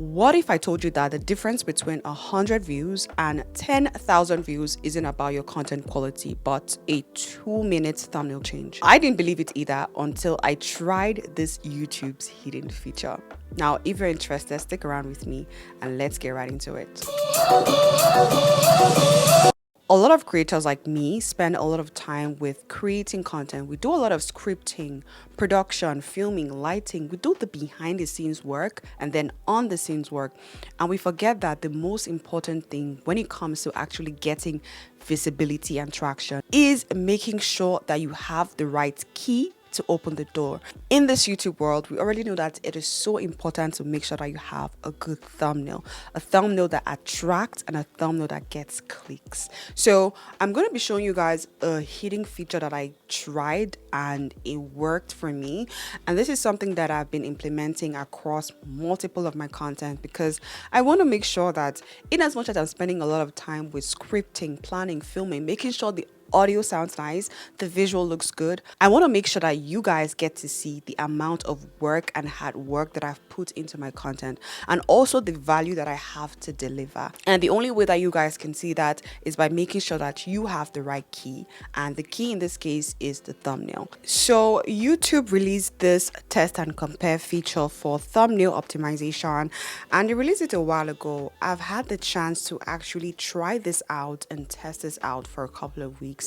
What if I told you that the difference between 100 views and 10,000 views isn't about your content quality, but a 2-minute thumbnail change? I didn't believe it either until I tried this YouTube's hidden feature. Now, if you're interested, stick around with me and let's get right into it. A lot of creators like me spend a lot of time with creating content. We do a lot of scripting, production, filming, lighting. We do the behind the scenes work and then on the scenes work. And we forget that the most important thing when it comes to actually getting visibility and traction is making sure that you have the right key to open the door. In this YouTube world, we already know that it is so important to make sure that you have a good thumbnail, a thumbnail that attracts and a thumbnail that gets clicks. So I'm going to be showing you guys a hidden feature that I tried and it worked for me. And this is something that I've been implementing across multiple of my content because I want to make sure that in as much as I'm spending a lot of time with scripting, planning, filming, making sure the audio sounds nice, the visual looks good, I want to make sure that you guys get to see the amount of work and hard work that I've put into my content and also the value that I have to deliver. And the only way that you guys can see that is by making sure that you have the right key, and the key in this case is the thumbnail. So YouTube released this test and compare feature for thumbnail optimization, and they released it a while ago. I've had the chance to actually try this out and test this out for a couple of weeks.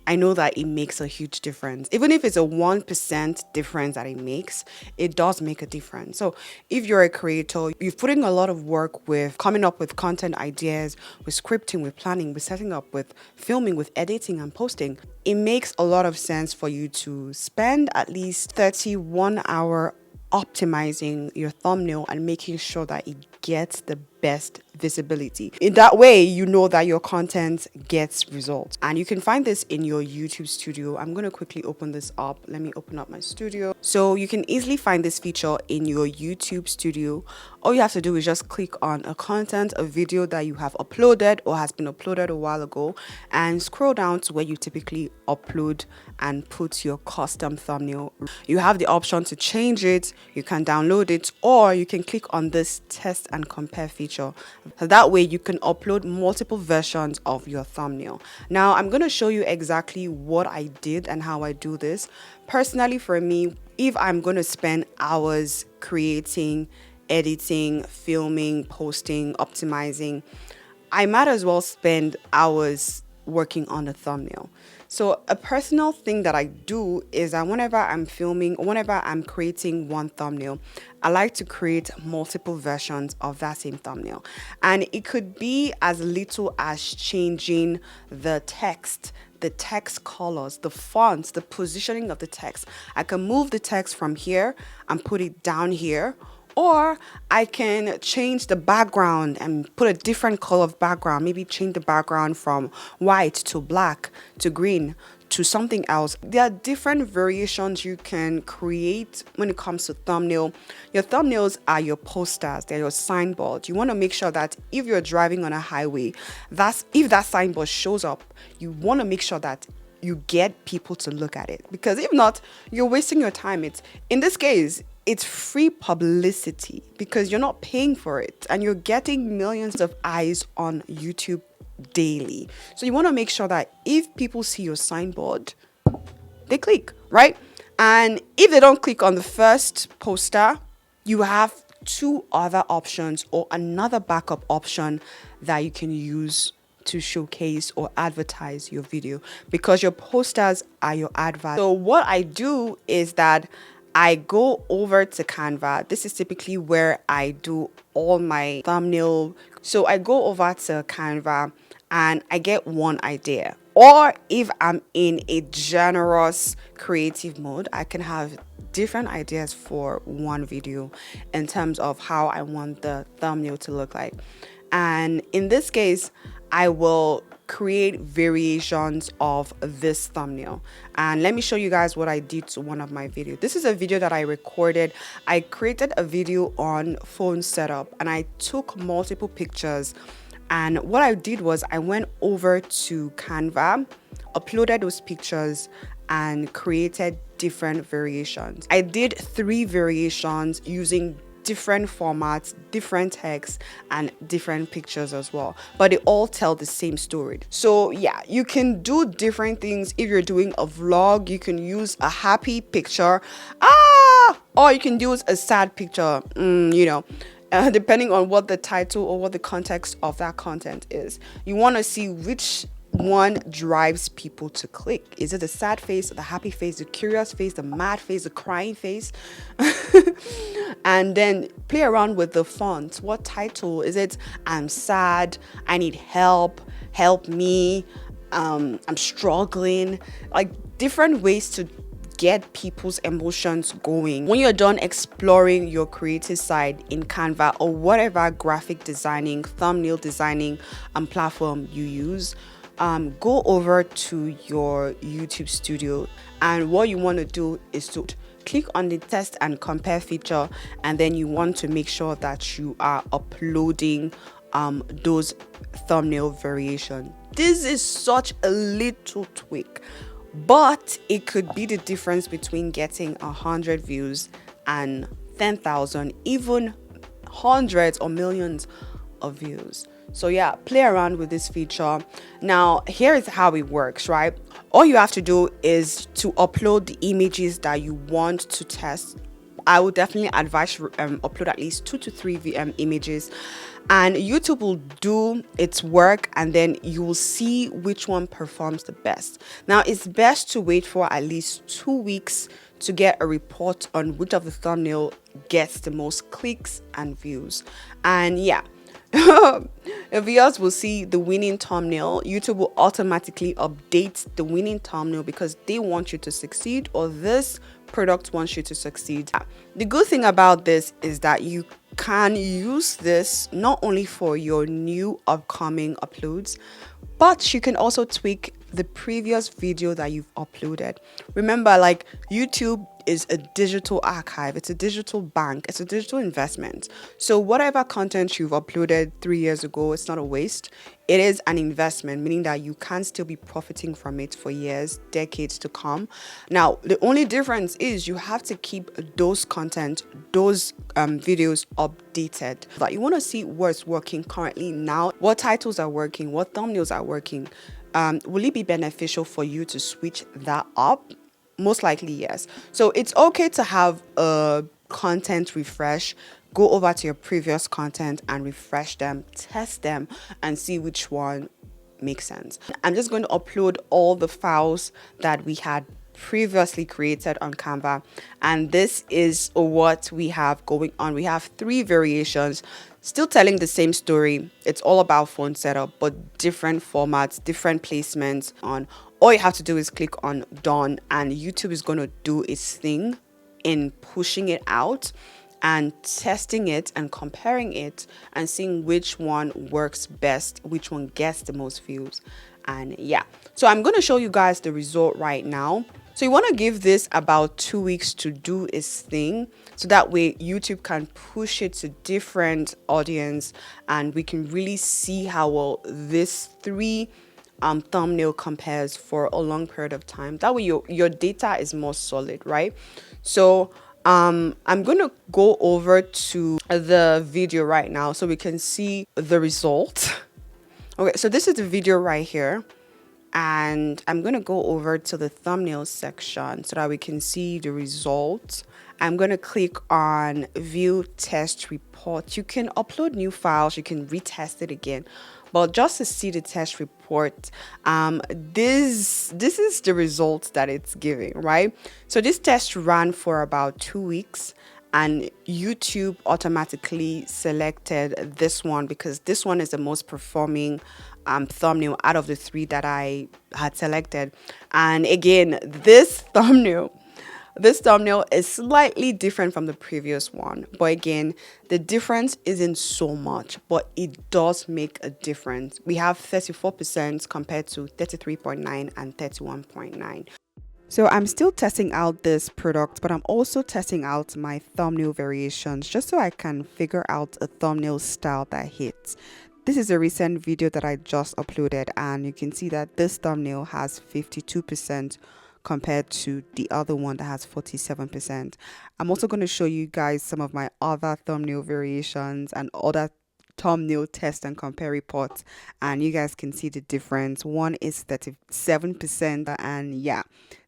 I know that it makes a huge difference. Even if it's a 1% difference that it makes, it does make a difference. So if you're a creator, you've put in a lot of work with coming up with content ideas, with scripting, with planning, with setting up, with filming, with editing and posting, it makes a lot of sense for you to spend at least 31 hours optimizing your thumbnail and making sure that it gets the best visibility. In that way, you know that your content gets results. And you can find this in your YouTube studio. I'm going to quickly open this up. Let me open up my studio. So you can easily find this feature in your YouTube studio. All you have to do is just click on a content, a video that you have uploaded or has been uploaded a while ago, and scroll down to where you typically upload and put your custom thumbnail. You have the option to change it, you can download it, or you can click on this test and compare feature. That way you can upload multiple versions of your thumbnail. Now I'm going to show you exactly what I did and how I do this. Personally, for me, if I'm going to spend hours creating, editing, filming, posting, optimizing, I might as well spend hours working on the thumbnail. So a personal thing that I do is that whenever I'm filming, whenever I'm creating one thumbnail, I like to create multiple versions of that same thumbnail. And it could be as little as changing the text colors, the fonts, the positioning of the text. I can move the text from here and put it down here. Or I can change the background and put a different color of background, maybe change the background from white to black to green to something else. There are different variations you can create when it comes to thumbnail. Your thumbnails are your posters, they're your signboard. You want to make sure that if you're driving on a highway, if that signboard shows up, you want to make sure that you get people to look at it, because if not, you're wasting your time. In this case, it's free publicity because you're not paying for it and you're getting millions of eyes on YouTube daily. So you want to make sure that if people see your signboard, they click, right? And if they don't click on the first poster, you have two other options or another backup option that you can use to showcase or advertise your video, because your posters are your advert. So what I do is that I go over to Canva. This is typically where I do all my thumbnail. So I go over to Canva and I get one idea. Or if I'm in a generous creative mode, I can have different ideas for one video in terms of how I want the thumbnail to look like. And in this case, I will create variations of this thumbnail. And let me show you guys what I did to one of my videos. This is a video that I recorded. I created a video on phone setup and I took multiple pictures. And what I did was I went over to Canva, uploaded those pictures and created different variations. I did 3 variations using different formats, different text, and different pictures as well, but they all tell the same story. So yeah, you can do different things. If you're doing a vlog, you can use a happy picture, or you can use a sad picture, depending on what the title or what the context of that content is. You want to see which one drives people to click. Is it the sad face, the happy face, the curious face, the mad face, the crying face? And then play around with the font. What title is it? I'm sad, I need help, help me, I'm struggling. Like different ways to get people's emotions going. When you're done exploring your creative side in Canva or whatever graphic designing, thumbnail designing platform you use, go over to your YouTube studio, and what you want to do is to click on the test and compare feature, and then you want to make sure that you are uploading those thumbnail variation. This is such a little tweak, but it could be the difference between getting 100 views and 10,000, even hundreds or millions of views. So yeah, play around with this feature. Now, here is how it works, right? All you have to do is to upload the images that you want to test. I would definitely advise upload at least 2 to 3 images, and YouTube will do its work, and then you will see which one performs the best. Now, it's best to wait for at least 2 weeks to get a report on which of the thumbnail gets the most clicks and views. And yeah, if viewers will see the winning thumbnail, YouTube will automatically update the winning thumbnail because they want you to succeed, or this product wants you to succeed. The good thing about this is that you can use this not only for your new upcoming uploads, but you can also tweak the previous video that you've uploaded. Remember, like, YouTube is a digital archive, it's a digital bank, it's a digital investment. So whatever content you've uploaded 3 years ago, it's not a waste. It is an investment, meaning that you can still be profiting from it for years, decades to come. Now, the only difference is you have to keep those content, those videos updated. But you want to see what's working currently now, what titles are working, what thumbnails are working. Will it be beneficial for you to switch that up? Most likely, yes. So it's okay to have a content refresh. Go over to your previous content and refresh them, test them, and see which one makes sense. I'm just going to upload all the files that we had previously created on Canva, and this is what we have going on. We have 3 variations, still telling the same story. It's all about phone setup, but different formats, different placements. On all you have to do is click on done, and YouTube is going to do its thing in pushing it out and testing it and comparing it and seeing which one works best, which one gets the most views. And yeah, so I'm going to show you guys the result right now. So you want to give this about 2 weeks to do its thing, so that way YouTube can push it to different audience, and we can really see how well this 3 thumbnail compares for a long period of time. That way your data is more solid, right? So I'm going to go over to the video right now so we can see the result. Okay, so this is the video right here, and I'm going to go over to the thumbnail section so that we can see the result. I'm going to click on view test report. You can upload new files, you can retest it again, but just to see the test report, this is the results that it's giving, right? So this test ran for about 2 weeks, and YouTube automatically selected this one because this one is the most performing thumbnail out of the 3 that I had selected. And again, this thumbnail is slightly different from the previous one, but again, the difference isn't so much, but it does make a difference. We have 34% compared to 33.9 and 31.9. So I'm still testing out this product, but I'm also testing out my thumbnail variations just so I can figure out a thumbnail style that hits. This is a recent video that I just uploaded, and you can see that this thumbnail has 52% compared to the other one that has 47%. I'm also going to show you guys some of my other thumbnail variations and other thumbnail test and compare reports, and you guys can see the difference. One is 37%, and yeah,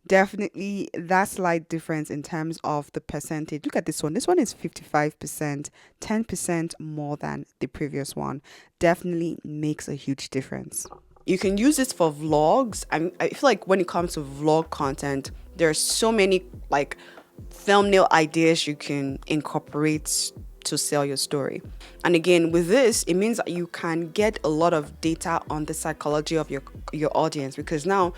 definitely that slight difference in terms of the percentage. Look at this one. This one is 55%, 10% more than the previous one. Definitely makes a huge difference. You can use this for vlogs. I feel like when it comes to vlog content, there's so many like thumbnail ideas you can incorporate to sell your story. And again, with this, it means that you can get a lot of data on the psychology of your audience, because now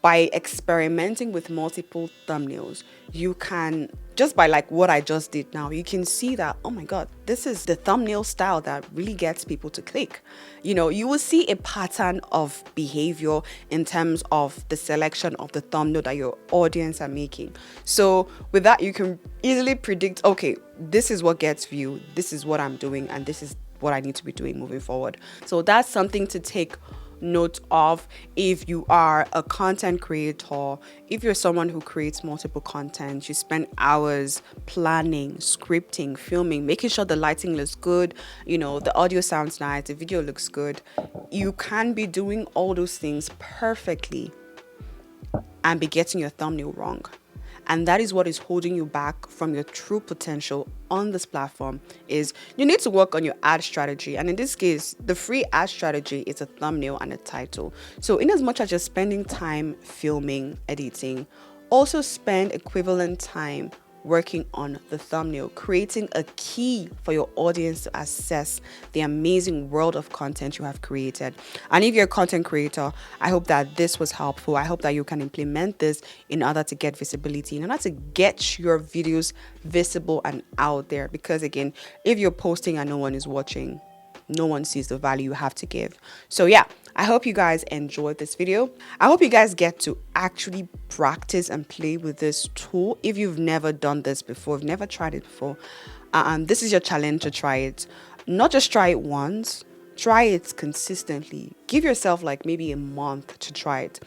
by experimenting with multiple thumbnails, you can, just by like what I just did now, you can see that, oh my god, this is the thumbnail style that really gets people to click. You will see a pattern of behavior in terms of the selection of the thumbnail that your audience are making. So with that, you can easily predict, okay, this is what gets view, this is what I'm doing, and this is what I need to be doing moving forward. So that's something to take note of if you are a content creator. If you're someone who creates multiple content, you spend hours planning, scripting, filming, making sure the lighting looks good, the audio sounds nice, the video looks good. You can be doing all those things perfectly and be getting your thumbnail wrong. And that is what is holding you back from your true potential on this platform. Is you need to work on your ad strategy. And in this case, the free ad strategy is a thumbnail and a title. So in as much as you're spending time filming, editing, also spend equivalent time working on the thumbnail, creating a key for your audience to access the amazing world of content you have created. And if you're a content creator, I hope that this was helpful. I hope that you can implement this in order to get visibility, in order to get your videos visible and out there. Because again, if you're posting and no one is watching, no one sees the value you have to give. So yeah, I hope you guys enjoyed this video. I hope you guys get to actually practice and play with this tool. If you've never done this before, if you've never tried it before, this is your challenge to try it. Not just try it once, try it consistently. Give yourself like maybe a month to try it.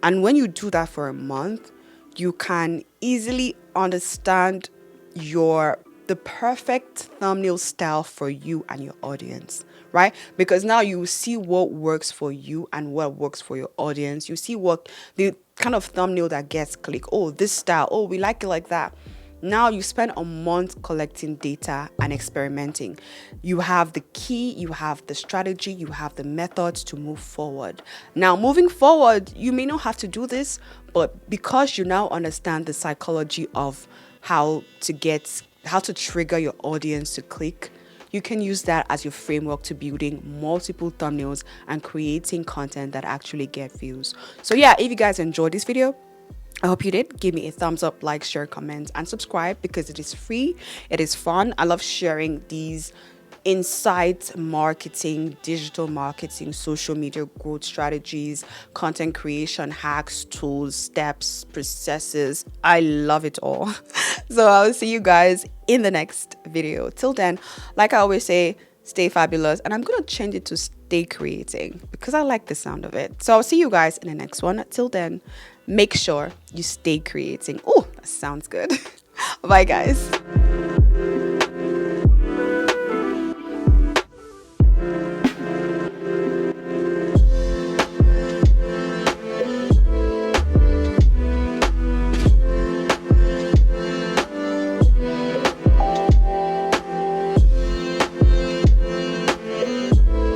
And when you do that for a month, you can easily understand the perfect thumbnail style for you and your audience, right? Because now you see what works for you and what works for your audience. You see what the kind of thumbnail that gets click. Oh, this style. Oh, we like it like that. Now you spend a month collecting data and experimenting. You have the key, you have the strategy, you have the methods to move forward. Now, moving forward, you may not have to do this, but because you now understand the psychology of how to trigger your audience to click, you can use that as your framework to building multiple thumbnails and creating content that actually get views. So yeah, if you guys enjoyed this video, I hope you did. Give me a thumbs up, like, share, comment, and subscribe, because it is free. It is fun. I love sharing these insights, marketing, digital marketing, social media growth strategies, content creation hacks, tools, steps, processes. I love it all. So I'll see you guys in the next video. Till then, like I always say, stay fabulous. And I'm going to change it to stay creating because I like the sound of it. So I'll see you guys in the next one. Till then, make sure you stay creating. Oh, that sounds good. Bye, guys.